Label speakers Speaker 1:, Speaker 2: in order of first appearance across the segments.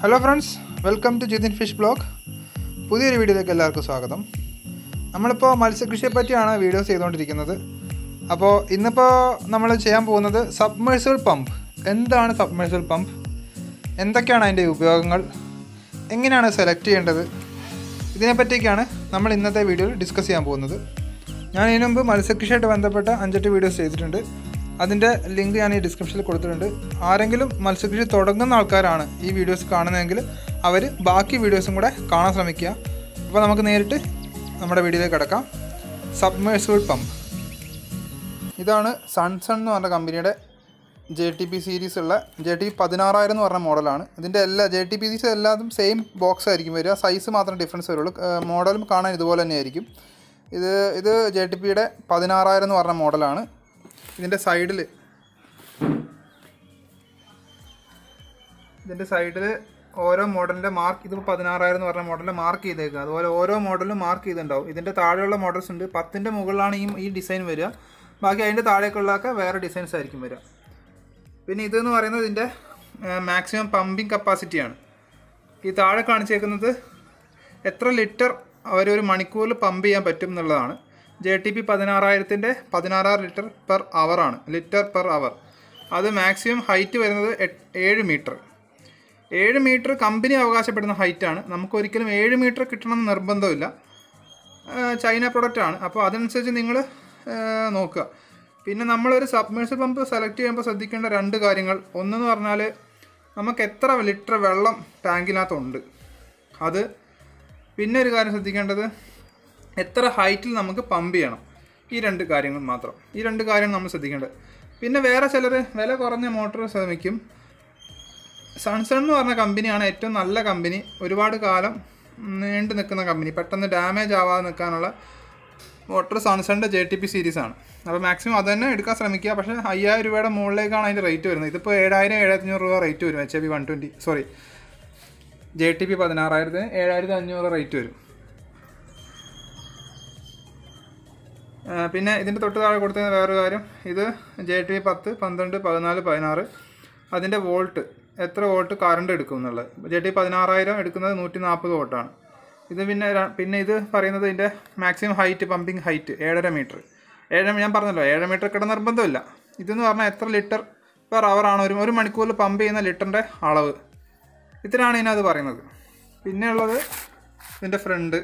Speaker 1: Hello friends, welcome to Jithin Fish Blog. പുതിയൊരു വീഡിയോയിലേക്ക് എല്ലാവർക്കും സ്വാഗതം. നമ്മളിപ്പോൾ മത്സ്യകൃഷിയെ പറ്റിയാണ് വീഡിയോസ് ചെയ്തുകൊണ്ടിരിക്കുന്നത്. അപ്പോൾ ഇന്നിപ്പോൾ നമ്മൾ ചെയ്യാൻ പോകുന്നത് സബ്മേഴ്സിബിൾ പമ്പ്. എന്താണ് സബ്മേഴ്സിബിൾ പമ്പ്? എന്തൊക്കെയാണ് അതിൻ്റെ ഉപയോഗങ്ങൾ? എങ്ങനെയാണ് സെലക്ട് ചെയ്യേണ്ടത്? ഇതിനെപ്പറ്റിയൊക്കെയാണ് നമ്മൾ ഇന്നത്തെ വീഡിയോയിൽ ഡിസ്കസ് ചെയ്യാൻ പോകുന്നത്. ഞാൻ ഇതിനു മുമ്പ് മത്സ്യകൃഷിയായിട്ട് ബന്ധപ്പെട്ട 5-8 വീഡിയോസ് ചെയ്തിട്ടുണ്ട്. അതിൻ്റെ ലിങ്ക് ഞാൻ ഈ ഡിസ്ക്രിപ്ഷനിൽ കൊടുത്തിട്ടുണ്ട്. ആരെങ്കിലും മത്സ്യകൃഷി തുടങ്ങുന്ന ആൾക്കാരാണ് ഈ വീഡിയോസ് കാണുന്നതെങ്കിൽ അവർ ബാക്കി വീഡിയോസും കൂടെ കാണാൻ ശ്രമിക്കുക. അപ്പോൾ നമുക്ക് നേരിട്ട് നമ്മുടെ വീഡിയോയിലേക്ക് കിടക്കാം. Submersible pump. ഇതാണ് സൺസൺ എന്ന് പറഞ്ഞ കമ്പനിയുടെ JTP സീരീസ് ഉള്ള JTP 16000 എന്ന് പറഞ്ഞ മോഡലാണ്. ഇതിൻ്റെ എല്ലാ JTP സീരീസ് എല്ലാതും സെയിം ബോക്സ് ആയിരിക്കും വരിക. സൈസ് മാത്രം ഡിഫറൻസ് വരുള്ളൂ. മോഡലും കാണാൻ ഇതുപോലെ തന്നെ ആയിരിക്കും. ഇത് JTPയുടെ 16000 എന്ന് പറഞ്ഞ മോഡലാണ്. ഇതിൻ്റെ സൈഡിൽ ഓരോ മോഡലിൻ്റെ മാർക്ക്, ഇതിപ്പോൾ 16000 എന്ന് പറഞ്ഞ മോഡലിൽ മാർക്ക് ചെയ്തേക്കുക. അതുപോലെ ഓരോ മോഡലും മാർക്ക് ചെയ്തിട്ടുണ്ടാവും. ഇതിൻ്റെ താഴെയുള്ള മോഡൽസ് ഉണ്ട്. 10ൻ്റെ മുകളിലാണ് ഈ ഡിസൈൻ വരിക. ബാക്കി അതിൻ്റെ താഴേക്കുള്ളതൊക്കെ വേറെ ഡിസൈൻസ് ആയിരിക്കും വരിക. പിന്നെ ഇതെന്ന് പറയുന്നത് ഇതിൻ്റെ മാക്സിമം പമ്പിങ് കപ്പാസിറ്റിയാണ്. ഈ താഴെ കാണിച്ചേക്കുന്നത് എത്ര ലിറ്റർ അവരൊരു മണിക്കൂറിൽ പമ്പ് ചെയ്യാൻ പറ്റും എന്നുള്ളതാണ്. JTP 16000ൻ്റെ 16 ലിറ്റർ പെർ അവറാണ്, ലിറ്റർ പെർ അവർ. അത് മാക്സിമം ഹൈറ്റ് വരുന്നത് 7 മീറ്റർ. 7 മീറ്റർ കമ്പനി അവകാശപ്പെടുന്ന ഹൈറ്റാണ്. നമുക്കൊരിക്കലും 7 മീറ്റർ കിട്ടണമെന്ന് നിർബന്ധമില്ല. ചൈന പ്രൊഡക്റ്റാണ്. അപ്പോൾ അതനുസരിച്ച് നിങ്ങൾ നോക്കുക. പിന്നെ നമ്മളൊരു സബ്മേഴ്സിബിൾ പമ്പ് സെലക്ട് ചെയ്യുമ്പോൾ ശ്രദ്ധിക്കേണ്ട 2 കാര്യങ്ങൾ. ഒന്നെന്ന് പറഞ്ഞാൽ നമുക്ക് എത്ര ലിറ്റർ വെള്ളം ടാങ്കിനകത്തുണ്ട് അത്. പിന്നെ ഒരു കാര്യം ശ്രദ്ധിക്കേണ്ടത് എത്ര ഹൈറ്റിൽ നമുക്ക് പമ്പ് ചെയ്യണം. ഈ 2 കാര്യങ്ങൾ മാത്രം. ഈ 2 കാര്യം നമ്മൾ ശ്രദ്ധിക്കേണ്ടത്. പിന്നെ വേറെ ചിലർ വില കുറഞ്ഞ മോട്ടോർ ശ്രമിക്കും. സൺസൺ എന്ന് പറഞ്ഞ കമ്പനിയാണ് ഏറ്റവും നല്ല കമ്പനി. ഒരുപാട് കാലം നീണ്ടു നിൽക്കുന്ന കമ്പനി. പെട്ടെന്ന് ഡാമേജ് ആവാതെ നിൽക്കാനുള്ള മോട്ടോർ സൺസണിൻ്റെ JTP സീരീസാണ്. അപ്പോൾ മാക്സിമം അത് തന്നെ എടുക്കാൻ ശ്രമിക്കുക. പക്ഷേ 5000 രൂപയുടെ മുകളിലേക്കാണ് അതിൻ്റെ റേറ്റ് വരുന്നത്. ഇതിപ്പോൾ 7000-7500 രൂപ റേറ്റ് വരും. HAP 120 JTP 16000-ന് 7500 റേറ്റ് വരും. പിന്നെ ഇതിൻ്റെ തൊട്ട് താഴെ കൊടുത്ത വേറൊരു കാര്യം, ഇത് JTP 10, 12, 14, 16 അതിൻ്റെ വോൾട്ട്, എത്ര വോൾട്ട് കറണ്ട് എടുക്കും എന്നുള്ളത്. JTP 16000 എടുക്കുന്നത് 140 വോൾട്ടാണ്. ഇത് പിന്നെ ഇത് പറയുന്നത് ഇതിൻ്റെ maximum height, pumping height 7.5 metre. ഞാൻ പറഞ്ഞല്ലോ 7 മീറ്റർ കിട നിർബന്ധമില്ല. ഇതെന്ന് പറഞ്ഞാൽ എത്ര ലിറ്റർ പെർ അവറാണ് ഒരു മണിക്കൂറിൽ പമ്പ് ചെയ്യുന്ന ലിറ്ററിൻ്റെ അളവ്. ഇത്രയാണ് ഇതിനകത്ത് പറയുന്നത്. പിന്നെ ഉള്ളത് ഇതിൻ്റെ ഫ്രണ്ട്.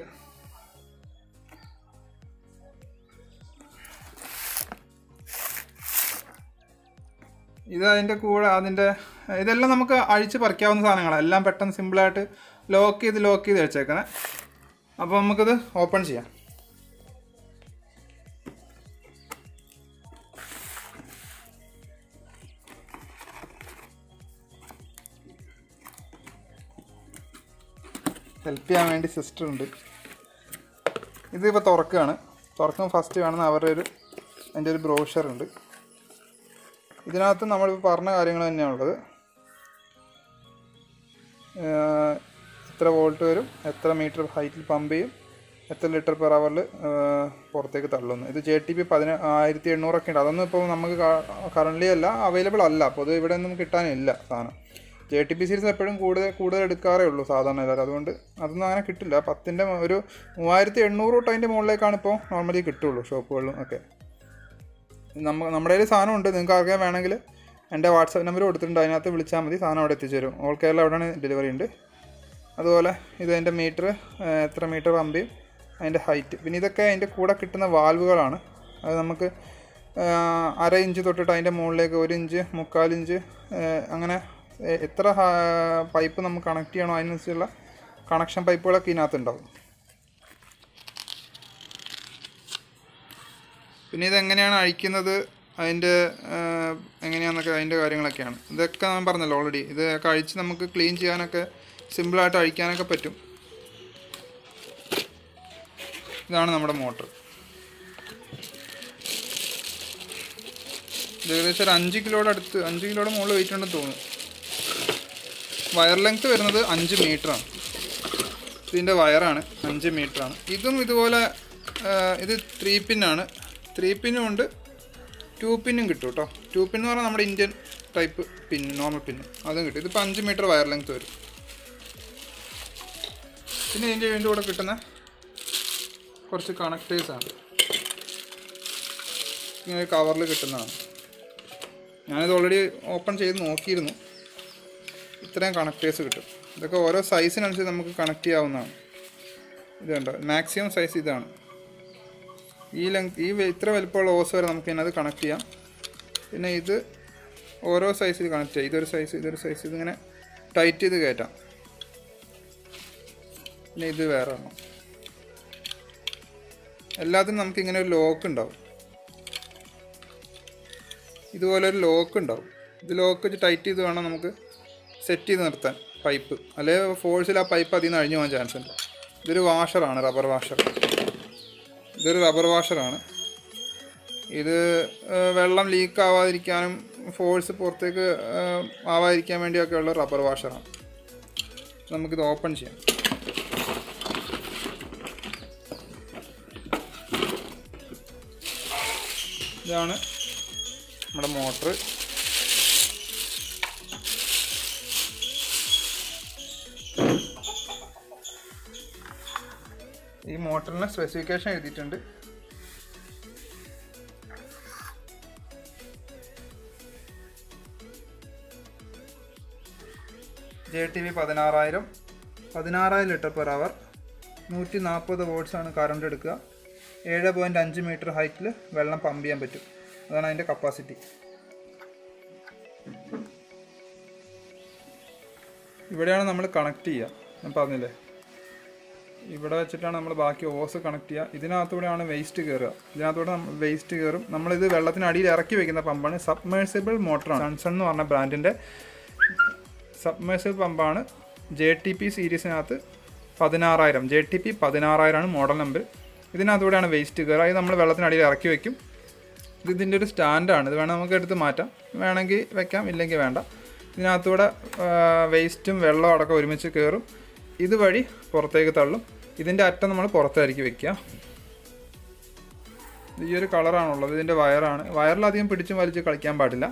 Speaker 1: ഇത് അതിൻ്റെ കൂടെ ഇതെല്ലാം നമുക്ക് അഴിച്ച് പറിക്കാവുന്ന സാധനങ്ങളാണ്. എല്ലാം പെട്ടെന്ന് സിമ്പിളായിട്ട് ലോക്ക് ചെയ്ത് വെച്ചേക്കുന്നത്. അപ്പോൾ നമുക്കിത് ഓപ്പൺ ചെയ്യാം. ഹെൽപ്പ് ചെയ്യാൻ വേണ്ടി സിസ്റ്റർ ഉണ്ട്. ഇതിപ്പോൾ തുറക്കുമ്പോൾ ഫസ്റ്റ് കാണുന്ന അതിൻ്റെ ഒരു ബ്രോഷർ ഉണ്ട്. ഇതിനകത്ത് നമ്മളിപ്പോൾ പറഞ്ഞ കാര്യങ്ങൾ തന്നെയാണുള്ളത്. എത്ര വോൾട്ട് വരും, എത്ര മീറ്റർ ഹൈറ്റിൽ പമ്പ് ചെയ്യും, എത്ര ലിറ്റർ പെർ അവറിൽ പുറത്തേക്ക് തള്ളുന്നു. ഇത് JTP 1700 ഒക്കെ ഉണ്ട്. അതൊന്നും ഇപ്പോൾ നമുക്ക് കറൻ്റ്ലി അവൈലബിൾ അല്ല. അപ്പോൾ അത് ഇവിടെ ഒന്നും കിട്ടാനില്ല സാധനം. JTP സീരീസ് എപ്പോഴും കൂടുതൽ എടുക്കാറേ ഉള്ളൂ സാധാരണ എല്ലാവരും. അതുകൊണ്ട് അതൊന്നും അങ്ങനെ കിട്ടില്ല. 10ൻ്റെ ഒരു 3800 തൊട്ട് അതിൻ്റെ മുകളിലേക്കാണ് ഇപ്പോൾ നോർമലി കിട്ടുള്ളൂ ഷോപ്പുകളിലും ഒക്കെ. നമ്മുടെ കയ്യിൽ സാധനം ഉണ്ട്. നിങ്ങൾക്ക് ആർക്കെങ്കിലും വേണമെങ്കിൽ എൻ്റെ വാട്സാപ്പ് നമ്പർ കൊടുത്തിട്ടുണ്ട്. അതിനകത്ത് വിളിച്ചാൽ മതി. സാധനം അവിടെ എത്തിച്ചു തരും. ഓൾ കേരള അവിടെയാണ് ഡെലിവറി ഉണ്ട്. അതുപോലെ ഇതിൻ്റെ മീറ്റർ, എത്ര മീറ്റർ പമ്പ് ചെയ്യും, അതിൻ്റെ ഹൈറ്റ്. പിന്നെ ഇതൊക്കെ അതിൻ്റെ കൂടെ കിട്ടുന്ന വാൽവുകളാണ്. അത് നമുക്ക് 1/2 ഇഞ്ച് തൊട്ടിട്ട് അതിൻ്റെ മുകളിലേക്ക് 1 ഇഞ്ച്, 3/4 ഇഞ്ച്, അങ്ങനെ എത്ര പൈപ്പ് നമുക്ക് കണക്ട് ചെയ്യണോ അതിനനുസരിച്ചുള്ള കണക്ഷൻ പൈപ്പുകളൊക്കെ ഇതിനകത്തുണ്ടാവും. പിന്നെ ഇതെങ്ങനെയാണ് അഴിക്കുന്നത്, എങ്ങനെയാണെന്നൊക്കെ അതിൻ്റെ കാര്യങ്ങളൊക്കെയാണ്. ഇതൊക്കെ ഞാൻ പറഞ്ഞല്ലോ ഓൾറെഡി. ഇതൊക്കെ അഴിച്ച് നമുക്ക് ക്ലീൻ ചെയ്യാനൊക്കെ സിമ്പിളായിട്ട് അഴിക്കാനൊക്കെ പറ്റും. ഇതാണ് നമ്മുടെ മോട്ടർ. ഏകദേശം ഒരു 5 കിലോയുടെ മുകളിൽ വെയിറ്റ് ഉണ്ടെന്ന് തോന്നുന്നു. വയർ ലെങ്ത്ത് വരുന്നത് 5 മീറ്ററാണ്. ഇതിൻ്റെ വയറാണ് 5 മീറ്ററാണ്. ഇതും ഇതുപോലെ ഇത് 3 പിന്നാണ്. 3 പിന്നും ഉണ്ട്, 2 പിന്നും കിട്ടും കേട്ടോ. 2 പിൻ എന്ന് പറഞ്ഞാൽ നമ്മുടെ ഇന്ത്യൻ ടൈപ്പ് പിൻ, നോർമൽ പിന്ന്, അതും കിട്ടും. ഇതിപ്പോൾ 5 മീറ്റർ വയർ ലെങ്ത് വരും. പിന്നെ ഇതിൻ്റെ കൂടെ കിട്ടുന്ന കുറച്ച് കണക്റ്റേഴ്സാണ്, ഇങ്ങനെ കവറിൽ കിട്ടുന്നതാണ്. ഞാനിത് ഓൾറെഡി ഓപ്പൺ ചെയ്ത് നോക്കിയിരുന്നു. ഇത്രയും കണക്റ്റേഴ്സ് കിട്ടും. ഇതൊക്കെ ഓരോ സൈസിനനുസരിച്ച് നമുക്ക് കണക്ട് ചെയ്യാവുന്നതാണ്. ഇത് കണ്ടോ, മാക്സിമം സൈസ് ഇതാണ്. ഈ ഇത്ര വലുപ്പമുള്ള ഓസ് വരെ നമുക്ക് ഇതിനകത്ത് കണക്ട് ചെയ്യാം. പിന്നെ ഇത് ഓരോ സൈസിൽ കണക്ട് ചെയ്യാം. ഇതൊരു സൈസ് ഇതിങ്ങനെ ടൈറ്റ് ചെയ്ത് കയറ്റാം. പിന്നെ ഇത് വേറെ എണ്ണം. എല്ലാത്തിനും നമുക്കിങ്ങനെ ഒരു ലോക്ക് ഉണ്ടാവും. ഇതുപോലെ ഒരു ലോക്ക് ഉണ്ടാവും. ഇത് ലോക്ക് വെച്ച് ടൈറ്റ് ചെയ്ത് വേണം നമുക്ക് സെറ്റ് ചെയ്ത് നിർത്താൻ പൈപ്പ്. അല്ലെങ്കിൽ ഫോഴ്സിൽ ആ പൈപ്പ് അതിൽ നിന്ന് അഴിഞ്ഞു പോകാൻ ചാൻസ് ഉണ്ട്. ഇതൊരു വാഷറാണ്, റബ്ബർ വാഷർ. ഇതൊരു റബ്ബർ വാഷറാണ്. ഇത് വെള്ളം ലീക്ക് ആവാതിരിക്കാനും ഫോഴ്സ് പുറത്തേക്ക് ആവാതിരിക്കാൻ വേണ്ടിയൊക്കെ ഉള്ള റബ്ബർ വാഷറാണ്. നമുക്കിത് ഓപ്പൺ ചെയ്യാം. ഇതാണ് നമ്മുടെ മോട്ടർ. ഈ മോട്ടറിന് സ്പെസിഫിക്കേഷൻ എഴുതിയിട്ടുണ്ട്. JTP 16,000 ലിറ്റർ പെർ അവർ, 140 വോൾട്ട്സാണ് കറണ്ട് എടുക്കുക. 7.5 മീറ്റർ ഹൈറ്റിൽ വെള്ളം പമ്പ് ചെയ്യാൻ പറ്റും. അതാണ് അതിൻ്റെ കപ്പാസിറ്റി. ഇവിടെയാണ് നമ്മൾ കണക്ട് ചെയ്യുക. ഞാൻ പറഞ്ഞില്ലേ, ഇവിടെ വെച്ചിട്ടാണ് നമ്മൾ ബാക്കി ഓസ് കണക്ട് ചെയ്യുക. ഇതിനകത്തൂടെയാണ് വേസ്റ്റ് കയറുക. ഇതിനകത്തൂടെ വേസ്റ്റ് കയറും. നമ്മളിത് വെള്ളത്തിനടിയിൽ ഇറക്കി വെക്കുന്ന പമ്പാണ്. സബ്മേഴ്സിബിൾ മോട്ടറാണ്. സൺസൺ എന്ന് പറഞ്ഞ ബ്രാൻഡിൻ്റെ സബ്മേഴ്സിബിൾ പമ്പാണ്. JTP സീരീസിനകത്ത് 16,000, JTP 16,000 മോഡൽ നമ്പർ. ഇതിനകത്തൂടെയാണ് വേസ്റ്റ് കയറുക. അത് നമ്മൾ വെള്ളത്തിനടിയിൽ ഇറക്കി വെക്കും. ഇതിൻ്റെ ഒരു സ്റ്റാൻഡാണ്. ഇത് വേണം നമുക്ക് എടുത്ത് മാറ്റാം. വേണമെങ്കിൽ വെക്കാം, ഇല്ലെങ്കിൽ വേണ്ട. ഇതിനകത്തൂടെ വേസ്റ്റും വെള്ളവും അടക്കം ഒരുമിച്ച് കയറും. ഇതുവഴി പുറത്തേക്ക് തള്ളും. ഇതിൻ്റെ അറ്റം നമ്മൾ പുറത്തായിരിക്കും വെക്കുക. ഈ ഒരു കളറാണുള്ളത്. ഇതിൻ്റെ വയറാണ്. വയറിലധികം പിടിച്ചും വലിച്ച് കളിക്കാൻ പാടില്ല.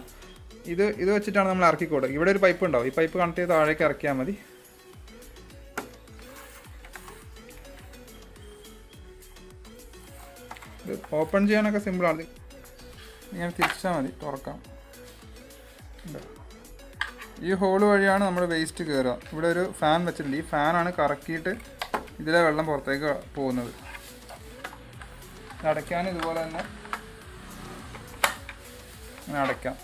Speaker 1: ഇത് വെച്ചിട്ടാണ് നമ്മൾ ഇറക്കി കൊടുക്കുക. ഇവിടെ ഒരു പൈപ്പ് ഉണ്ടാവും. ഈ പൈപ്പ് കണക്ട് ചെയ്ത് താഴേക്ക് ഇറക്കിയാൽ മതി. ഇത് ഓപ്പൺ ചെയ്യാനൊക്കെ സിമ്പിളാണ്. ഇങ്ങനെ തിരിച്ചാൽ മതി, തുറക്കാം. ഈ ഹോൾ വഴിയാണ് നമ്മൾ വേസ്റ്റ് കയറുക. ഇവിടെ ഒരു ഫാൻ വെച്ചിട്ടുണ്ട്. ഈ ഫാനാണ് കറക്കിയിട്ട് ഇതിലെ വെള്ളം പുറത്തേക്ക് പോകുന്നത്. അടയ്ക്കാൻ ഇതുപോലെ തന്നെ ഇങ്ങനെ അടയ്ക്കാം,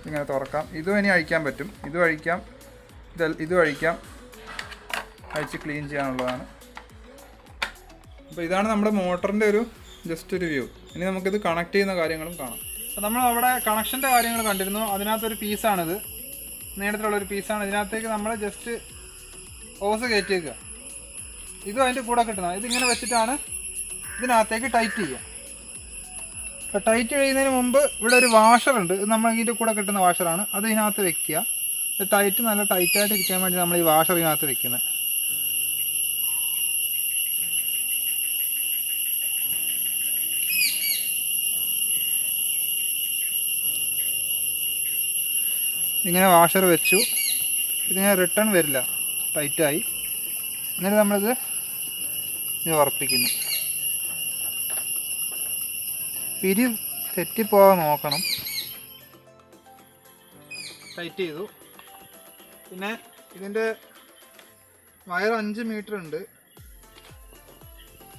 Speaker 1: ഇങ്ങനെ തുറക്കാം. ഇതും ഇനി അഴിക്കാൻ പറ്റും. ഇതും അഴിക്കാം, ഇതും അഴിക്കാം. അഴിച്ച് ക്ലീൻ ചെയ്യാനുള്ളതാണ്. അപ്പോൾ ഇതാണ് നമ്മുടെ മോട്ടറിൻ്റെ ഒരു ജസ്റ്റ് ഒരു വ്യൂ. ഇനി നമുക്കിത് കണക്ട് ചെയ്യുന്ന കാര്യങ്ങളും കാണാം. അപ്പോൾ നമ്മൾ അവിടെ കണക്ഷൻ്റെ കാര്യങ്ങൾ കണ്ടിരുന്നു. അതിനകത്തൊരു പീസാണിത്, നീളത്തിലുള്ളൊരു പീസാണ്. ഇതിനകത്തേക്ക് നമ്മൾ ജസ്റ്റ് ഓസ് കയറ്റി വയ്ക്കുക. ഇതും അതിൻ്റെ കൂടെ കിട്ടുന്നത്. ഇതിങ്ങനെ വെച്ചിട്ടാണ് ഇതിനകത്തേക്ക് ടൈറ്റ് ചെയ്യുക. അപ്പോൾ ടൈറ്റ് ചെയ്യുന്നതിന് മുമ്പ് ഇവിടെ ഒരു വാഷറുണ്ട്. ഇത് നമ്മൾ ഇതിൻ്റെ കൂടെ കിട്ടുന്ന വാഷറാണ്. അത് ഇതിനകത്ത് വെക്കുക. ഇത് നല്ല ടൈറ്റായിട്ട് ഇരിക്കാൻ വേണ്ടി നമ്മൾ ഈ വാഷർ ഇതിനകത്ത് വെക്കുന്നത്. ഇങ്ങനെ വാഷർ വെച്ചു. ഇതിങ്ങനെ റിട്ടേൺ വരില്ല, ടൈറ്റായി. എന്നിട്ട് നമ്മളിത് ഉറപ്പിക്കുന്നു. പിരി തെറ്റിപ്പോകാൻ നോക്കണം. ടൈറ്റ് ചെയ്തു. പിന്നെ ഇതിൻ്റെ വയർ 5 മീറ്റർ ഉണ്ട്.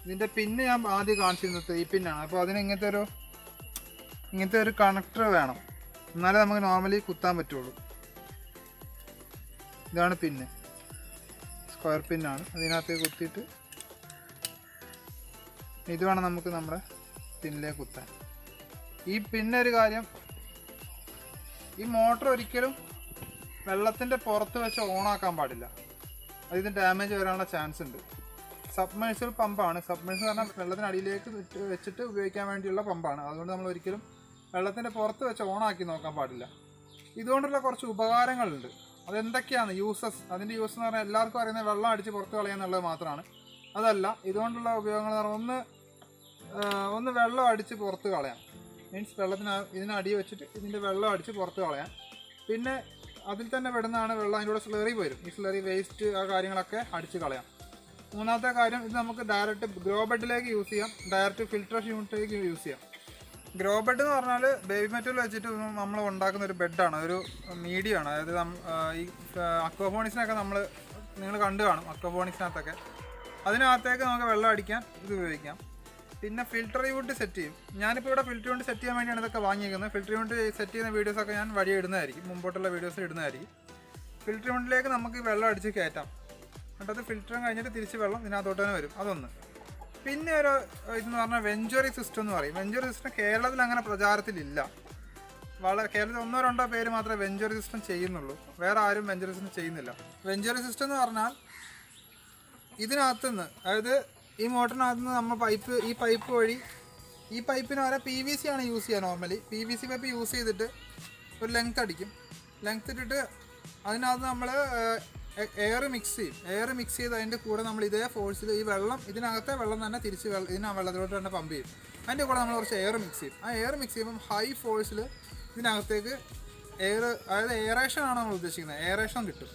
Speaker 1: ഇതിൻ്റെ പിന്ന് ഞാൻ ആദ്യം കാണിച്ചിരുന്നത് ഈ പിന്നാണ്. അപ്പോൾ അതിന് ഇങ്ങനത്തെ ഒരു കണക്ടർ വേണം, എന്നാലേ നമുക്ക് നോർമലി കുത്താൻ പറ്റുള്ളൂ. ഇതാണ് പിന്ന്, സ്ക്വയർ പിന്നാണ്. അതിനകത്ത് കുത്തിയിട്ട് ഇത് വേണം നമുക്ക് നമ്മുടെ പിന്നിലേക്ക് കുത്താൻ. ഈ പിന്നൊരു കാര്യം, ഈ മോട്ടർ ഒരിക്കലും വെള്ളത്തിൻ്റെ പുറത്ത് വെച്ച് ഓണാക്കാൻ പാടില്ല. അതിന് ഡാമേജ് വരാനുള്ള ചാൻസ് ഉണ്ട്. സബ്മേഴ്സിബിൾ പമ്പാണ്. സബ്മേഴ്സിബിൾ പറഞ്ഞാൽ വെള്ളത്തിനടിയിലേക്ക് വെച്ചിട്ട് ഉപയോഗിക്കാൻ വേണ്ടിയുള്ള പമ്പാണ്. അതുകൊണ്ട് നമ്മൾ ഒരിക്കലും വെള്ളത്തിൻ്റെ പുറത്ത് വെച്ച് ഓണാക്കി നോക്കാൻ പാടില്ല. ഇതുകൊണ്ടുള്ള കുറച്ച് ഉപകാരങ്ങളുണ്ട്. അതെന്തൊക്കെയാണ് യൂസസ്? അതിൻ്റെ യൂസ് എന്ന് പറഞ്ഞാൽ എല്ലാവർക്കും അറിയുന്നത് വെള്ളം അടിച്ച് പുറത്ത് കളയുക എന്നുള്ളത് മാത്രമാണ്. അതല്ല, ഇതുകൊണ്ടുള്ള ഉപയോഗങ്ങൾ എന്ന് പറഞ്ഞാൽ ഒന്ന് വെള്ളം അടിച്ച് പുറത്ത് കളയാം. മീൻസ് ഇതിനടി വെച്ചിട്ട് ഇതിൻ്റെ വെള്ളം അടിച്ച് പുറത്ത് കളയാം. പിന്നെ അതിൽ തന്നെ വിടുന്നതാണ് വെള്ളം. അതിൻ്റെ കൂടെ സ്ലറി വരും. ഈ സ്ലറി വേസ്റ്റ് ആ കാര്യങ്ങളൊക്കെ അടിച്ച് കളയാം. മൂന്നാമത്തെ കാര്യം, ഇത് നമുക്ക് ഡയറക്റ്റ് ഗ്രോ ബെഡിലേക്ക് യൂസ് ചെയ്യാം, ഡയറക്റ്റ് ഫിൽട്രേഷൻ യൂണിറ്റിലേക്ക് യൂസ് ചെയ്യാം. ഗ്രോ ബെഡ് എന്ന് പറഞ്ഞാൽ ബേബി മെറ്റൽ വെച്ചിട്ട് നമ്മൾ ഉണ്ടാക്കുന്ന ഒരു ബെഡാണ്, ഒരു മീഡിയമാണ്. അതായത് ഈ അക്വാപോണിക്സിനൊക്കെ നിങ്ങൾ കണ്ടു കാണും, അക്വാപോണിക്സിനകത്തൊക്കെ അതിനകത്തേക്ക് നമുക്ക് വെള്ളം അടിക്കാൻ ഇത് ഉപയോഗിക്കാം. പിന്നെ ഫിൽട്ടർ യൂണിറ്റ് സെറ്റ് ചെയ്യും. ഞാനിപ്പോൾ ഇവിടെ ഫിൽട്ടർ യൂണിറ്റ് സെറ്റ് ചെയ്യാൻ വേണ്ടിയാണ് ഇതൊക്കെ വാങ്ങിയിരിക്കുന്നത്. ഫിൽട്ടർ യൂണിറ്റ് സെറ്റ് ചെയ്യുന്ന വീഡിയോസൊക്കെ ഞാൻ വഴി ഇടുന്നതായിരിക്കും, മുമ്പോട്ടുള്ള വീഡിയോസിൽ ഇടുന്നതായിരിക്കും. ഫിൽട്ടർ യൂണിറ്റിലേക്ക് നമുക്ക് വെള്ളം അടിച്ച് കയറ്റാം. എന്നിട്ടത് ഫിൽറ്ററും കഴിഞ്ഞിട്ട് തിരിച്ച് വെള്ളം ഇതിനകത്തോട്ട് തന്നെ വരും. അതൊന്ന്. പിന്നെ ഒരു ഇതെന്ന് പറഞ്ഞാൽ വെഞ്ചുറി സിസ്റ്റം എന്ന് പറയും. വെഞ്ചുറി സിസ്റ്റം കേരളത്തിൽ അങ്ങനെ പ്രചാരത്തിലില്ല. കേരളത്തിൽ 1-2 പേര് മാത്രമേ വെഞ്ചുറി സിസ്റ്റം ചെയ്യുന്നുള്ളൂ, വേറെ ആരും വെഞ്ചുറി സിസ്റ്റം ചെയ്യുന്നില്ല. വെഞ്ചുറി സിസ്റ്റം എന്ന് പറഞ്ഞാൽ ഇതിനകത്തുനിന്ന്, അതായത് ഈ മോട്ടറിനകത്തുനിന്ന് നമ്മൾ ഈ പൈപ്പ് വഴി, ഈ പൈപ്പിന് വരെ PVC ആണ് യൂസ് ചെയ്യുക. നോർമലി PVC പൈപ്പ് യൂസ് ചെയ്തിട്ട് ഒരു ലെങ്ത് അടിക്കും. ലെങ്ത് ഇട്ടിട്ട് അതിനകത്ത് നമ്മൾ എയർ മിക്സ് ചെയ്യും. എയർ മിക്സ് ചെയ്ത് അതിൻ്റെ കൂടെ നമ്മൾ ഇതേ ഫോഴ്സിൽ ഈ വെള്ളം, ഇതിനകത്തെ വെള്ളം തന്നെ തിരിച്ച് വെള്ളത്തിലോട്ട് തന്നെ പമ്പ് ചെയ്യും. അതിൻ്റെ കൂടെ നമ്മൾ കുറച്ച് എയർ മിക്സ് ചെയ്യും. ആ എയർ മിക്സ് ചെയ്യുമ്പം ഹൈ ഫോഴ്സിൽ ഇതിനകത്തേക്ക് അതായത് എയറേഷൻ ആണ് നമ്മൾ ഉദ്ദേശിക്കുന്നത്, എയറേഷൻ കിട്ടും.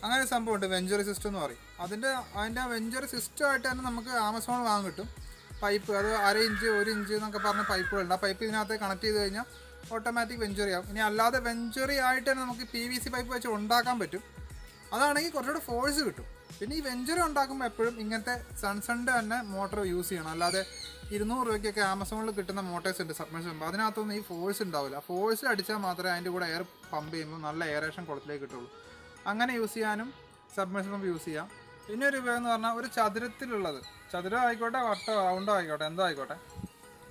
Speaker 1: അങ്ങനെ ഒരു സംഭവമുണ്ട്, വെഞ്ചുറി സിസ്റ്റം എന്ന് പറയും. അതിൻ്റെ വെഞ്ചുറി സിസ്റ്റമായിട്ട് തന്നെ നമുക്ക് ആമസോൺ വാങ്ങാൻ കിട്ടും. പൈപ്പ് അത് 1/2 ഇഞ്ച് 1 ഇഞ്ച് എന്നൊക്കെ പറഞ്ഞ പൈപ്പുകളുണ്ട്. ആ പൈപ്പ് ഇതിനകത്ത് കണക്ട് ചെയ്ത് കഴിഞ്ഞാൽ ഓട്ടോമാറ്റിക് വെഞ്ചുറി ആവും. ഇനി അല്ലാതെ വെഞ്ചുറി ആയിട്ട് തന്നെ നമുക്ക് PVC പൈപ്പ് വെച്ച് ഉണ്ടാക്കാൻ പറ്റും. അതാണെങ്കിൽ കുറച്ചുകൂടെ ഫോഴ്സ് കിട്ടും. പിന്നെ ഈ വെഞ്ചുറി ഉണ്ടാക്കുമ്പോൾ എപ്പോഴും ഇങ്ങനത്തെ സൺസണിൻ്റെ തന്നെ മോട്ടർ യൂസ് ചെയ്യണം. അല്ലാതെ 200 രൂപയ്ക്കൊക്കെ ആമസോണിൽ കിട്ടുന്ന മോട്ടേഴ്സ് ഉണ്ട്, സബ്മർസിബിൾ. അതിനകത്തൊന്നും ഈ ഫോഴ്സ് ഉണ്ടാവില്ല. ഫോഴ്സിൽ അടിച്ചാൽ മാത്രമേ അതിൻ്റെ കൂടെ എയർ പമ്പ് ചെയ്യുമ്പോൾ നല്ല എയറേഷൻ കുളത്തിലേക്ക് കിട്ടുള്ളൂ. അങ്ങനെ യൂസ് ചെയ്യാനും സബ്മർസിബിൾ യൂസ് ചെയ്യാം. പിന്നെ ഒരു ഉപയോഗം എന്ന് പറഞ്ഞാൽ ഒരു ചതുരത്തിലുള്ളത്, ചതുരം ആയിക്കോട്ടെ വട്ടോ റൗണ്ടോ ആയിക്കോട്ടെ എന്തോ ആയിക്കോട്ടെ,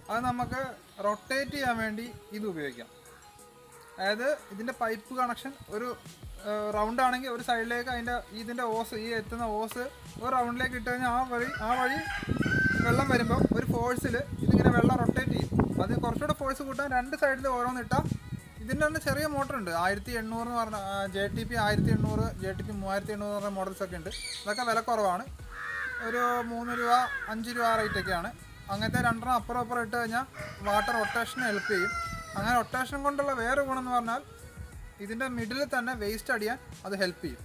Speaker 1: അത് നമുക്ക് റൊട്ടേറ്റ് ചെയ്യാൻ വേണ്ടി ഇത് ഉപയോഗിക്കാം. അതായത് ഇതിൻ്റെ പൈപ്പ് കണക്ഷൻ ഒരു റൗണ്ട് ആണെങ്കിൽ ഒരു സൈഡിലേക്ക് ഇതിൻ്റെ ഓസ്, ഈ എത്തുന്ന ഓസ് ഒരു റൗണ്ടിലേക്ക് ഇട്ട് കഴിഞ്ഞാൽ ആ വഴി വെള്ളം വരുമ്പോൾ ഒരു ഫോഴ്സിൽ ഇതിങ്ങനെ വെള്ളം റൊട്ടേറ്റ് ചെയ്യും. അത് കുറച്ചുകൂടെ ഫോഴ്സ് കൂട്ടാൻ 2 സൈഡിൽ ഓരോന്ന് ഇട്ടാൽ ഇതിൻ്റെ തന്നെ ചെറിയ മോട്ടറുണ്ട്, 1800 എന്ന് പറഞ്ഞ JTP 1800, JTP 3800 പറഞ്ഞ മോഡൽസൊക്കെ ഉണ്ട്. അതൊക്കെ വില കുറവാണ്, ഒരു 3 രൂപ 5 രൂപ റേറ്റൊക്കെയാണ്. അങ്ങനത്തെ 2 അപ്പുറം ഇട്ട് കഴിഞ്ഞാൽ വാട്ടർ റൊട്ടേഷന് ഹെൽപ്പ് ചെയ്യും. അങ്ങനെ റൊട്ടേഷൻ കൊണ്ടുള്ള വേറെ ഗുണം എന്ന് പറഞ്ഞാൽ ഇതിൻ്റെ മിഡിൽ തന്നെ വേസ്റ്റ് അടിയാൻ അത് ഹെൽപ്പ് ചെയ്യും.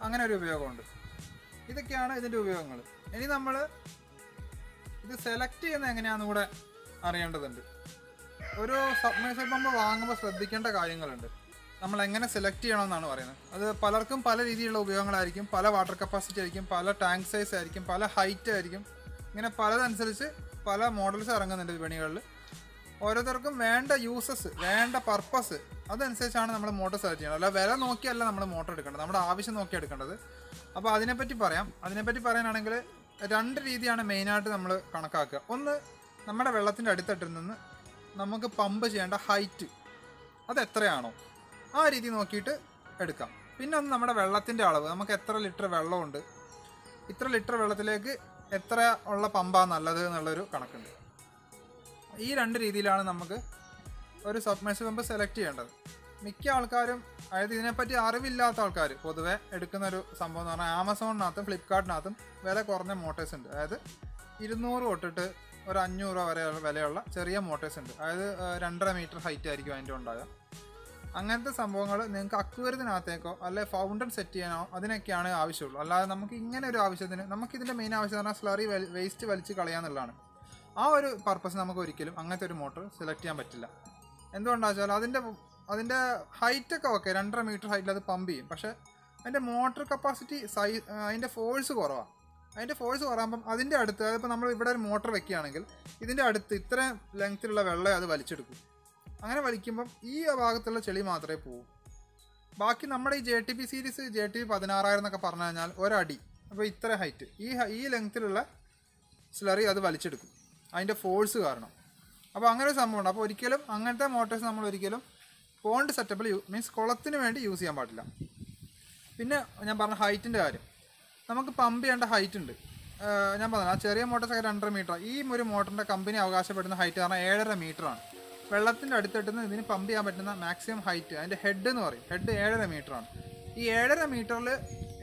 Speaker 1: അങ്ങനെ ഒരു ഉപയോഗമുണ്ട്. ഇതൊക്കെയാണ് ഇതിൻ്റെ ഉപയോഗങ്ങൾ. ഇനി നമ്മൾ ഇത് സെലക്ട് ചെയ്യുന്നത് എങ്ങനെയാണെന്ന് കൂടെ അറിയേണ്ടതുണ്ട്. ഒരു സബ്മേഴ്സിബിൾ പമ്പ് വാങ്ങുമ്പോൾ ശ്രദ്ധിക്കേണ്ട കാര്യങ്ങളുണ്ട്. നമ്മൾ എങ്ങനെ സെലക്ട് ചെയ്യണമെന്നാണ് പറയുന്നത്. അത് പലർക്കും പല രീതിയിലുള്ള ഉപയോഗങ്ങളായിരിക്കും, പല വാട്ടർ കപ്പാസിറ്റി ആയിരിക്കും, പല ടാങ്ക് സൈസ് ആയിരിക്കും, പല ഹൈറ്റ് ആയിരിക്കും. ഇങ്ങനെ പലതനുസരിച്ച് പല മോഡൽസ് ഇറങ്ങുന്നുണ്ട് വിപണികളിൽ. ഓരോരുത്തർക്കും വേണ്ട യൂസസ്, വേണ്ട പർപ്പസ് അതനുസരിച്ചാണ് നമ്മൾ മോട്ടർ സെലക്ട് ചെയ്യണം. അല്ല വില നോക്കിയല്ല നമ്മൾ മോട്ടർ എടുക്കേണ്ടത്, നമ്മുടെ ആവശ്യം നോക്കി എടുക്കേണ്ടത്. അപ്പോൾ അതിനെപ്പറ്റി പറയാനാണെങ്കിൽ 2 രീതിയാണ് മെയിനായിട്ട് നമ്മൾ കണക്കാക്കുക. ഒന്ന്, നമ്മുടെ വെള്ളത്തിൻ്റെ അടിത്തട്ടിൽ നിന്ന് നമുക്ക് പമ്പ് ചെയ്യേണ്ട ഹൈറ്റ് അതെത്രയാണോ ആ രീതി നോക്കിയിട്ട് എടുക്കാം. പിന്നെ ഒന്ന് നമ്മുടെ വെള്ളത്തിൻ്റെ അളവ്, നമുക്ക് എത്ര ലിറ്റർ വെള്ളമുണ്ട്, ഇത്ര ലിറ്റർ വെള്ളത്തിലേക്ക് എത്ര ഉള്ള പമ്പാണ് നല്ലത് എന്നുള്ളൊരു കണക്കുണ്ട്. ഈ 2 രീതിയിലാണ് നമുക്ക് ഒരു സബ്മേഴ്സിബിൾ പമ്പ് സെലക്ട് ചെയ്യേണ്ടത്. മിക്ക ആൾക്കാരും, അതായത് ഇതിനെപ്പറ്റി അറിവില്ലാത്ത ആൾക്കാർ പൊതുവെ എടുക്കുന്നൊരു സംഭവം എന്ന് പറഞ്ഞാൽ ആമസോണിനകത്തും ഫ്ലിപ്കാർട്ടിനകത്തും വില കുറഞ്ഞ മോട്ടേഴ്സ് ഉണ്ട്. അതായത് 200 തൊട്ടിട്ട് ഒരു 500 രൂപ വരെ വിലയുള്ള ചെറിയ മോട്ടേഴ്സ് ഉണ്ട്. അതായത് 2.5 മീറ്റർ ഹൈറ്റ് ആയിരിക്കും അതിൻ്റെ ഉണ്ടാകുക. അങ്ങനത്തെ സംഭവങ്ങൾ നിങ്ങൾക്ക് അക്വേറിയത്തിനകത്തേക്കോ അല്ലെ ഫൗണ്ടൻ സെറ്റ് ചെയ്യാനോ അതിനൊക്കെയാണ് ആവശ്യമുള്ളൂ. അല്ലാതെ നമുക്ക് ഇങ്ങനെ ഒരു ആവശ്യത്തിന്, നമുക്കിതിൻ്റെ മെയിൻ ആവശ്യം എന്ന് പറഞ്ഞാൽ സ്ലറി വേസ്റ്റ് വലിച്ച് കളയാന്നുള്ളതാണ്. ആ ഒരു പർപ്പസ് നമുക്ക് ഒരിക്കലും അങ്ങനത്തെ ഒരു മോട്ടർ സെലക്ട് ചെയ്യാൻ പറ്റില്ല. എന്തുകൊണ്ടാണെന്ന് വെച്ചാൽ അതിൻ്റെ ഹൈറ്റൊക്കെ ഓക്കെ, 2.5 മീറ്റർ ഹൈറ്റിൽ അത് പമ്പ് ചെയ്യും. പക്ഷേ അതിൻ്റെ മോട്ടർ കപ്പാസിറ്റി അതിൻ്റെ ഫോഴ്സ് കുറവാണ്. അതിൻ്റെ ഫോഴ്സ് കുറയുമ്പം അതിൻ്റെ അടുത്ത്, അതിപ്പോൾ നമ്മൾ ഇവിടെ ഒരു മോട്ടർ വെക്കുകയാണെങ്കിൽ ഇതിൻ്റെ അടുത്ത് ഇത്രയും ലെങ്ത്തിലുള്ള വെള്ളം അത് വലിച്ചെടുക്കും. അങ്ങനെ വലിക്കുമ്പം ഈ ഭാഗത്തുള്ള ചെളി മാത്രമേ പോകൂ. ബാക്കി നമ്മുടെ ഈ JTP സീരീസ് JTP 16000 എന്നൊക്കെ പറഞ്ഞു കഴിഞ്ഞാൽ ഒരടി, അപ്പോൾ ഇത്ര ഹൈറ്റ്, ഈ ലെങ്ത്തിലുള്ള സ്ലറി അത് വലിച്ചെടുക്കും അതിൻ്റെ ഫോഴ്സ് കാരണം. അപ്പോൾ അങ്ങനെ ഒരു സംഭവമുണ്ട്. അപ്പോൾ ഒരിക്കലും അങ്ങനത്തെ മോട്ടേഴ്സ് നമ്മൾ ഒരിക്കലും പോണ്ട് സെറ്റപ്പിൽ മീൻസ് കുളത്തിന് വേണ്ടി യൂസ് ചെയ്യാൻ പാടില്ല. പിന്നെ ഞാൻ പറഞ്ഞ ഹൈറ്റിൻ്റെ കാര്യം, നമുക്ക് പമ്പ് ചെയ്യേണ്ട ഹൈറ്റ് ഉണ്ട്. ഞാൻ പറഞ്ഞ ആ ചെറിയ മോട്ടോഴ്സൊക്കെ 2.5 മീറ്റർ. ഈ ഒരു മോട്ടറിൻ്റെ കമ്പനി അവകാശപ്പെടുന്ന ഹൈറ്റ് പറഞ്ഞാൽ 7.5 മീറ്ററാണ്. വെള്ളത്തിൻ്റെ അടുത്തിട്ടുന്ന ഇതിന് പമ്പ് ചെയ്യാൻ പറ്റുന്ന മാക്സിമം ഹൈറ്റ്, അതിൻ്റെ ഹെഡ് എന്ന് പറയും, ഹെഡ് 7.5 മീറ്ററാണ്. ഈ 7.5 മീറ്ററിൽ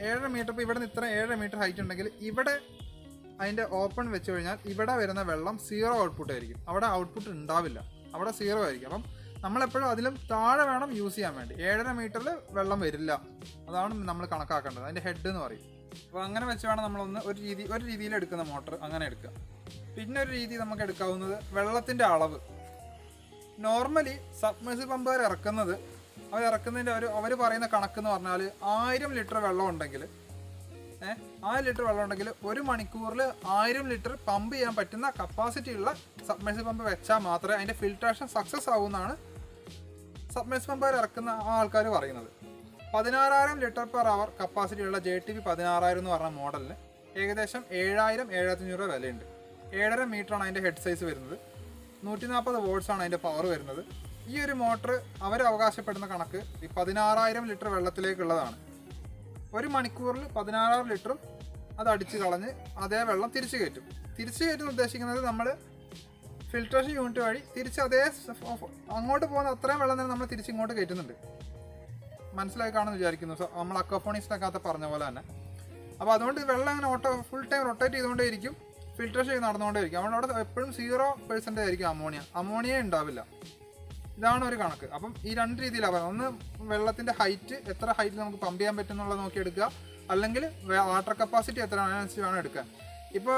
Speaker 1: 7.5 മീറ്റർ, ഇപ്പോൾ ഇവിടെ നിന്ന് ഇത്ര 7.5 മീറ്റർ ഹൈറ്റ് ഉണ്ടെങ്കിൽ ഇവിടെ അതിൻ്റെ ഓപ്പൺ വെച്ച് കഴിഞ്ഞാൽ ഇവിടെ വരുന്ന വെള്ളം 0 ഔട്ട്പുട്ട് ആയിരിക്കും. അവിടെ ഔട്ട്പുട്ട് ഉണ്ടാവില്ല, അവിടെ 0 ആയിരിക്കും. അപ്പം നമ്മളെപ്പോഴും അതിലും താഴെ വേണം യൂസ് ചെയ്യാൻ വേണ്ടി. 7.5 മീറ്ററിൽ വെള്ളം വരില്ല, അതാണ് നമ്മൾ കണക്കാക്കേണ്ടത്. അതിൻ്റെ ഹെഡ് എന്ന് പറയും. അപ്പോൾ അങ്ങനെ വെച്ച് വേണം നമ്മളൊന്ന് ഒരു രീതിയിൽ എടുക്കുന്ന മോട്ടർ അങ്ങനെ എടുക്കുക. പിന്നെ ഒരു രീതി നമുക്ക് എടുക്കാവുന്നത് വെള്ളത്തിൻ്റെ അളവ്. നോർമലി സബ്മേഴ്സിബിൾ പമ്പുകാർ ഇറക്കുന്നത് അവരിറക്കുന്നതിൻ്റെ അവർ പറയുന്ന കണക്കെന്ന് പറഞ്ഞാൽ 1000 ലിറ്റർ വെള്ളം ഉണ്ടെങ്കിൽ 1000 ലിറ്റർ വെള്ളം ഉണ്ടെങ്കിൽ 1 മണിക്കൂറിൽ 1000 ലിറ്റർ പമ്പ് ചെയ്യാൻ പറ്റുന്ന കപ്പാസിറ്റി ഉള്ള സബ്മേഴ്സിബിൾ പമ്പ് വെച്ചാൽ മാത്രമേ അതിൻ്റെ ഫിൽട്രേഷൻ സക്സസ് ആവുമെന്നാണ് സബ്മേഴ്സിബിൾ പമ്പുകാർ ഇറക്കുന്ന ആൾക്കാർ പറയുന്നത്. 16000 ലിറ്റർ പെർ അവർ കപ്പാസിറ്റി ഉള്ള JTP 16000 എന്ന് പറഞ്ഞ മോഡലിന് ഏകദേശം 7000-7500 രൂപ വിലയുണ്ട്. 7.5 മീറ്ററാണ് അതിൻ്റെ ഹെഡ് സൈസ് വരുന്നത്. 140 വോൾട്ട്സാണ് അതിൻ്റെ പവർ വരുന്നത്. ഈ ഒരു മോട്ടർ അവർ അവകാശപ്പെടുന്ന കണക്ക് ഈ 16000 ലിറ്റർ വെള്ളത്തിലേക്കുള്ളതാണ്. 1 മണിക്കൂറിൽ 16000 ലിറ്ററും അത് അടിച്ച് കളഞ്ഞ് അതേ വെള്ളം തിരിച്ചു കയറ്റുന്ന ഉദ്ദേശിക്കുന്നത് നമ്മൾ ഫിൽട്രേഷൻ യൂണിറ്റ് വഴി തിരിച്ച് അങ്ങോട്ട് പോകുന്ന അത്രയും വെള്ളം തന്നെ നമ്മൾ തിരിച്ചിങ്ങോട്ട് കയറ്റുന്നുണ്ട്. മനസ്സിലായി കാണുമെന്ന് വിചാരിക്കുന്നു. നമ്മൾ അക്വാപോണിക്സിനകത്ത് പറഞ്ഞ പോലെ തന്നെ. അപ്പോൾ അതുകൊണ്ട് വെള്ളം അങ്ങനെ ഫുൾ ടൈം റൊട്ടേറ്റ് ചെയ്തുകൊണ്ടേയിരിക്കും, ഫിൽട്രേഷൻ നടന്നുകൊണ്ടേയിരിക്കും. അവിടെ എപ്പോഴും 0% ആയിരിക്കും അമോണിയ ഉണ്ടാവില്ല. ഇതാണ് ഒരു കണക്ക്. അപ്പം ഈ 2 രീതിയിലാണ് പറയുന്നത്. ഒന്ന് വെള്ളത്തിൻ്റെ ഹൈറ്റ്, എത്ര ഹൈറ്റിൽ നമുക്ക് പമ്പ് ചെയ്യാൻ പറ്റും എന്നുള്ളത് നോക്കിയെടുക്കുക, അല്ലെങ്കിൽ വാട്ടർ കപ്പാസിറ്റി എത്ര അതിനനുസരിച്ച് വേണം എടുക്കാൻ. ഇപ്പോൾ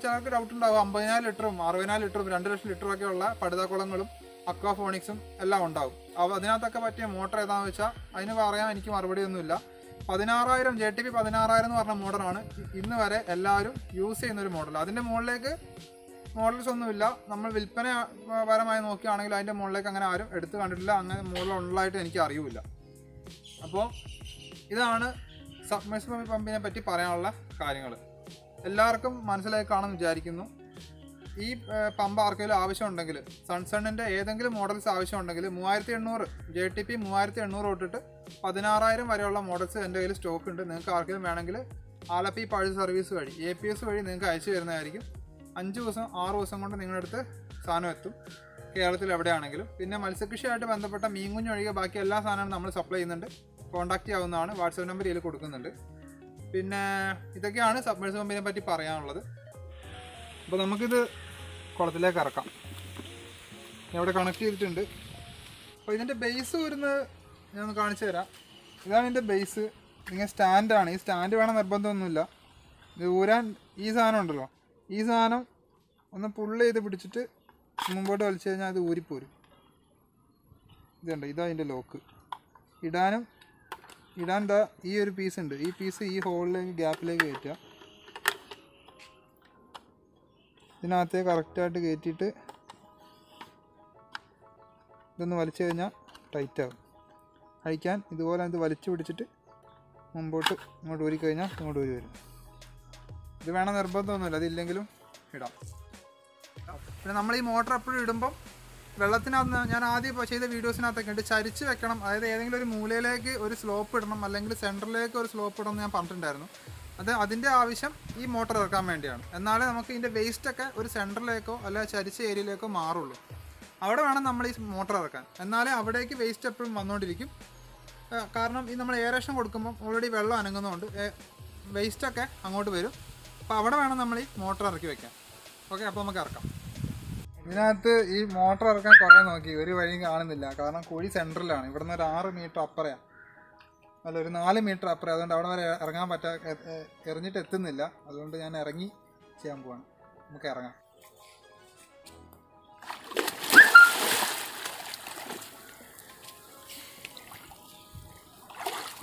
Speaker 1: ചിലർക്ക് ഡൗട്ട് ഉണ്ടാകും, 50000 ലിറ്ററും 60000 ലിറ്ററും 2 ലക്ഷം ലിറ്ററൊക്കെ ഉള്ള പടുതാക്കുളങ്ങളും അക്വാഫോണിക്സും എല്ലാം ഉണ്ടാകും. അപ്പോൾ അതിനകത്തൊക്കെ പറ്റിയ മോട്ടർ ഏതാണെന്ന് വെച്ചാൽ അതിന് പറയാൻ എനിക്ക് മറുപടിയൊന്നുമില്ല. 16000 JTP 16000 എന്ന് പറഞ്ഞ മോഡലാണ് ഇന്ന് വരെ എല്ലാവരും യൂസ് ചെയ്യുന്നൊരു മോഡൽ. അതിൻ്റെ മുകളിലേക്ക് മോഡൽസ് ഒന്നുമില്ല. നമ്മൾ വിൽപ്പന പരമായി നോക്കുകയാണെങ്കിൽ അതിൻ്റെ മുകളിലേക്ക് അങ്ങനെ ആരും എടുത്ത് കണ്ടിട്ടില്ല. അങ്ങനെ മോഡലുള്ളതായിട്ട് എനിക്ക് അറിയില്ല. അപ്പോൾ ഇതാണ് സബ്മേഴ്സിബിൾ പമ്പിനെ പറ്റി പറയാനുള്ള കാര്യങ്ങൾ. എല്ലാവർക്കും മനസ്സിലായി കാണുമെന്ന് വിചാരിക്കുന്നു. ഈ പമ്പ് ആർക്കെങ്കിലും ആവശ്യമുണ്ടെങ്കിൽ, സൺസണ്ണിൻ്റെ ഏതെങ്കിലും മോഡൽസ് ആവശ്യമുണ്ടെങ്കിൽ 3800 JTP 3800 തൊട്ടിട്ട് 16000 വരെയുള്ള മോഡൽസ് എൻ്റെ കയ്യിൽ സ്റ്റോക്ക് ഉണ്ട്. നിങ്ങൾക്ക് ആർക്കെങ്കിലും വേണമെങ്കിൽ ആലപ്പി പഴയ സർവീസ് വഴി APS വഴി നിങ്ങൾക്ക് അയച്ചു തരുന്നതായിരിക്കും. 5 ദിവസം 6 ദിവസം കൊണ്ട് നിങ്ങളുടെ അടുത്ത് സാധനം എത്തും, കേരളത്തിൽ എവിടെയാണെങ്കിലും. പിന്നെ മത്സ്യകൃഷിയായിട്ട് ബന്ധപ്പെട്ട മീൻകുഞ്ഞ് ഒഴികെ ബാക്കി എല്ലാ സാധനങ്ങളും നമ്മൾ സപ്ലൈ ചെയ്യുന്നുണ്ട്. കോൺടാക്റ്റ് ചെയ്യാവുന്നതാണ്. വാട്സാപ്പ് നമ്പർ ഇതിൽ കൊടുക്കുന്നുണ്ട്. പിന്നെ ഇതൊക്കെയാണ് സബ്മേഴ്സിബിൾ പമ്പിനെ പറ്റി പറയാനുള്ളത്. അപ്പോൾ നമുക്കിത് കുളത്തിലേക്ക് ഇറക്കാം. ഇവിടെ കണക്ട് ചെയ്തിട്ടുണ്ട്. അപ്പോൾ ഇതിൻ്റെ ബേസ് വരുന്നത് ഞാനൊന്ന് കാണിച്ചു തരാം. ഇതാണ് ഇതിൻ്റെ ബേസ്. ഇങ്ങനെ സ്റ്റാൻഡാണ്. ഈ സ്റ്റാൻഡ് വേണം നിർബന്ധമൊന്നുമില്ല. ഇത് ഊരാൻ ഈ സാധനം ഉണ്ടല്ലോ, ഈ സാധനം ഒന്ന് പുള്ള് ചെയ്ത് പിടിച്ചിട്ട് മുമ്പോട്ട് വലിച്ചു കഴിഞ്ഞാൽ അത് ഊരിപ്പോരും. ഇതുണ്ട്, ഇതാ അതിൻ്റെ ലോക്ക്. ഇടാൻ ഈ ഒരു പീസ് ഉണ്ട്. ഈ പീസ് ഈ ഹോളിലേക്ക് ഗ്യാപ്പിലേക്ക് കയറ്റുക. ഇതിനകത്തേക്ക് കറക്റ്റായിട്ട് കയറ്റിയിട്ട് ഇതൊന്ന് വലിച്ചു കഴിഞ്ഞാൽ ടൈറ്റാകും. അഴിക്കാൻ ഇതുപോലെ ഇത് വലിച്ചു പിടിച്ചിട്ട് മുമ്പോട്ട് ഇങ്ങോട്ട് ഊരിക്കഴിഞ്ഞാൽ ഇങ്ങോട്ട് ഊരി വരും. ഇത് വേണം നിർബന്ധമൊന്നുമില്ല, അതില്ലെങ്കിലും ഇടാം. പിന്നെ നമ്മൾ ഈ മോട്ടർ എപ്പോഴും ഇടുമ്പം വെള്ളത്തിനകത്ത് ഞാൻ ആദ്യം ചെയ്ത വീഡിയോസിനകത്തൊക്കെ ഉണ്ട് ചരിച്ച് വെക്കണം. അതായത് ഏതെങ്കിലും ഒരു മൂലയിലേക്ക് ഒരു സ്ലോപ്പ് ഇടണം, അല്ലെങ്കിൽ സെൻറ്ററിലേക്ക് ഒരു സ്ലോപ്പ് ഇടണം എന്ന് ഞാൻ പറഞ്ഞിട്ടുണ്ടായിരുന്നു. അതിൻ്റെ ആവശ്യം ഈ മോട്ടർ ഇറക്കാൻ വേണ്ടിയാണ്. എന്നാലേ നമുക്ക് ഇതിൻ്റെ വേസ്റ്റൊക്കെ ഒരു സെൻറ്ററിലേക്കോ അല്ലെങ്കിൽ ചരിച്ച ഏരിയയിലേക്കോ മാറുള്ളൂ. അവിടെ വേണം നമ്മൾ ഈ മോട്ടർ ഇറക്കാൻ. എന്നാലേ അവിടേക്ക് വേസ്റ്റ് എപ്പോഴും വന്നുകൊണ്ടിരിക്കും. കാരണം ഈ നമ്മൾ എയറേഷൻ കൊടുക്കുമ്പം ഓൾറെഡി വെള്ളം അനങ്ങുന്നതുകൊണ്ട് വേസ്റ്റൊക്കെ അങ്ങോട്ട് വരും. അപ്പോൾ അവിടെ വേണം നമ്മൾ ഈ മോട്ടർ ഇറക്കി വെക്കാൻ. ഓക്കെ, അപ്പോൾ നമുക്ക് ഇറക്കാം. ഇതിനകത്ത് ഈ മോട്ടർ ഇറക്കാൻ കുറേ നോക്കി, ഒരു വഴിയും കാണുന്നില്ല. കാരണം കുഴി സെൻറ്ററിലാണ്. ഇവിടെ നിന്ന് ഒരു 6 മീറ്റർ അപ്പുറയാണ്, അല്ല ഒരു 4 മീറ്റർ അപ്പുറം. അതുകൊണ്ട് അവിടെ വരെ ഇറങ്ങാൻ എറിഞ്ഞിട്ട് എത്തുന്നില്ല. അതുകൊണ്ട് ഞാൻ ഇറങ്ങി ചെയ്യാൻ പോവാണ്. നമുക്ക് ഇറങ്ങാം.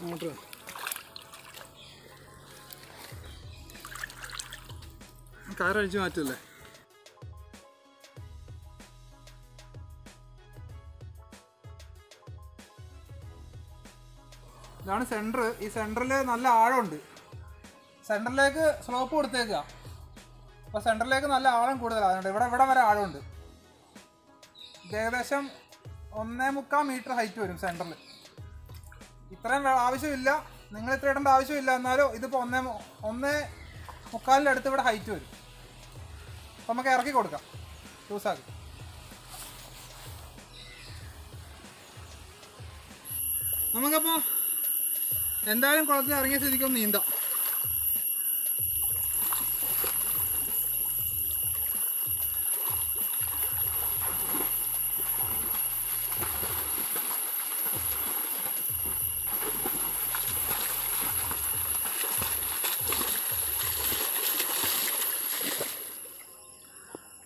Speaker 1: മോട്ടർ കയറഴിച്ച് മാറ്റില്ലേ. ഇതാണ് സെൻറ്റർ. ഈ സെൻറ്ററിൽ നല്ല ആഴമുണ്ട്. സെൻറ്ററിലേക്ക് സ്ലോപ്പ് കൊടുത്തേക്കുക. അപ്പോൾ സെൻറ്ററിലേക്ക് നല്ല ആഴം കൂടുതലാണ്. ഇവിടെ വരെ ആഴമുണ്ട്. ഏകദേശം 1.25 മീറ്റർ ഹൈറ്റ് വരും സെൻറ്ററിൽ. ഇത്രയും ആവശ്യമില്ല, നിങ്ങൾ ഇത്ര ഇടേണ്ട ആവശ്യമില്ല. എന്നാലും ഇതിപ്പോൾ 1.25 അടുത്ത് ഇവിടെ ഹൈറ്റ് വരും. അപ്പോൾ നമുക്ക് ഇറക്കി കൊടുക്കാം, ലൂസാക്കി. നമുക്കപ്പോൾ എന്തായാലും കുളത്തിൽ ഇറങ്ങിയ സ്ഥിതിക്കൊന്ന് നീന്താം.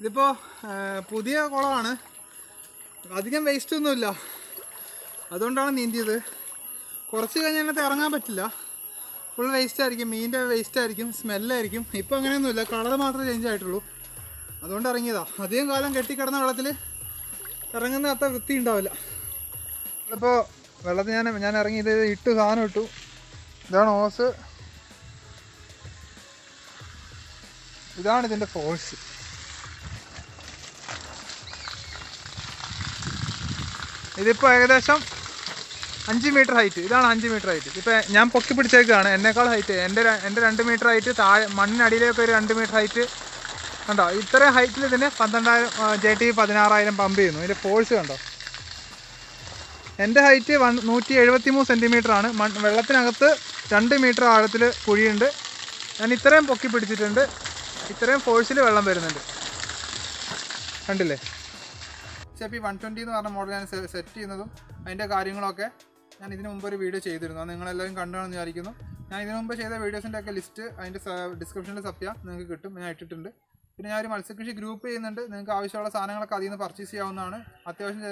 Speaker 1: ഇതിപ്പോൾ പുതിയ കുളമാണ്, അധികം വേസ്റ്റ് ഒന്നുമില്ല, അതുകൊണ്ടാണ് നീന്തിയത്. കുറച്ച് കഴിഞ്ഞ് അതിനകത്ത് ഇറങ്ങാൻ പറ്റില്ല, ഫുൾ വേസ്റ്റ് ആയിരിക്കും, മീനിൻ്റെ വേസ്റ്റ് ആയിരിക്കും, സ്മെല്ലായിരിക്കും. ഇപ്പോൾ അങ്ങനെയൊന്നുമില്ല, കളർ മാത്രമേ ചേഞ്ച് ആയിട്ടുള്ളൂ, അതുകൊണ്ട് ഇറങ്ങിയതാണ്. അധികം കാലം കെട്ടിക്കിടന്ന വെള്ളത്തിൽ ഇറങ്ങുന്ന അത്ര വൃത്തി ഉണ്ടാവില്ല. ഇപ്പോൾ വെള്ളത്തിൽ ഞാൻ ഇറങ്ങി ഇത് ഇട്ടു, സാധനം ഇട്ടു. ഇതാണ് ഓസ്, ഇതാണ് ഇതിൻ്റെ ഫോഴ്സ്. ഇതിപ്പോൾ ഏകദേശം 5 മീറ്റർ ഹൈറ്റ്, ഇതാണ് 5 മീറ്റർ ഹൈറ്റ്. ഇപ്പോൾ ഞാൻ പൊക്കി പിടിച്ചേക്കാണ്, എന്നേക്കാൾ ഹൈറ്റ്, എൻ്റെ 2 മീറ്റർ ഹൈറ്റ്, താഴെ മണ്ണിനടിയിലേക്ക് ഒരു 2 മീറ്റർ ഹൈറ്റ് കണ്ടോ. ഇത്രയും ഹൈറ്റിൽ ഇതിന് 12,000 JTP 16,000 പമ്പ് ചെയ്യുന്നു. ഇതിൻ്റെ ഫോഴ്സ് കണ്ടോ. എൻ്റെ ഹൈറ്റ് 173 സെൻറ്റിമീറ്ററാണ്. വെള്ളത്തിനകത്ത് 2 മീറ്റർ ആഴത്തിൽ കുഴിയുണ്ട്. ഞാൻ ഇത്രയും പൊക്കി പിടിച്ചിട്ടുണ്ട്, ഇത്രയും ഫോഴ്സിൽ വെള്ളം വരുന്നുണ്ട്, കണ്ടില്ലേ. JTP 120 എന്ന് പറഞ്ഞ മോഡൽ ഞാൻ സെറ്റ് ചെയ്യുന്നതും അതിൻ്റെ കാര്യങ്ങളൊക്കെ ഞാൻ ഇതിനു മുമ്പ് ഒരു വീഡിയോ ചെയ്തിരുന്നു, അത് നിങ്ങളെല്ലാവരും കണ്ടാണെന്ന് വിചാരിക്കുന്നു. ഞാൻ ഇതിനു മുമ്പ് ചെയ്ത വീഡിയോസിൻ്റെ ഒക്കെ ലിസ്റ്റ് അതിൻ്റെ ഡിസ്ക്രിപ്ഷനിൽ നിങ്ങൾക്ക് കിട്ടും, ഞാൻ ഇട്ടിട്ടുണ്ട്. പിന്നെ ഞാൻ ഒരു മത്സ്യകൃഷി ഗ്രൂപ്പ് ചെയ്യുന്നുണ്ട്, നിങ്ങൾക്ക് ആവശ്യമുള്ള സാധനങ്ങളൊക്കെ അതിൽ നിന്ന് പർച്ചേസ് ചെയ്യാവുന്നതാണ്. അത്യാവശ്യം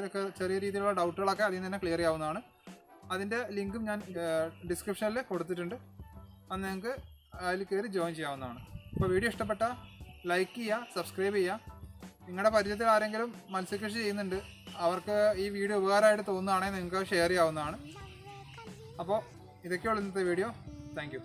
Speaker 1: ചെറിയ രീതിയിലുള്ള ഡൗട്ടുകളൊക്കെ അതിൽ നിന്ന് തന്നെ ക്ലിയർ ചെയ്യാവുന്നതാണ്. അതിൻ്റെ ലിങ്കും ഞാൻ ഡിസ്ക്രിപ്ഷനിൽ കൊടുത്തിട്ടുണ്ട്, അത് നിങ്ങൾക്ക് അതിൽ കയറി ജോയിൻ ചെയ്യാവുന്നതാണ്. അപ്പോൾ വീഡിയോ ഇഷ്ടപ്പെട്ടാൽ ലൈക്ക് ചെയ്യുക, സബ്സ്ക്രൈബ് ചെയ്യുക. നിങ്ങളുടെ പരിചയത്തിൽ ആരെങ്കിലും മത്സ്യകൃഷി ചെയ്യുന്നുണ്ട്, അവർക്ക് ഈ വീഡിയോ ഉപകാരമായിട്ട് തോന്നുകയാണെങ്കിൽ നിങ്ങൾക്ക് ഷെയർ ചെയ്യാവുന്നതാണ്. അപ്പോൾ ഇതൊക്കെയുള്ള ഇന്നത്തെ വീഡിയോ. Thank you.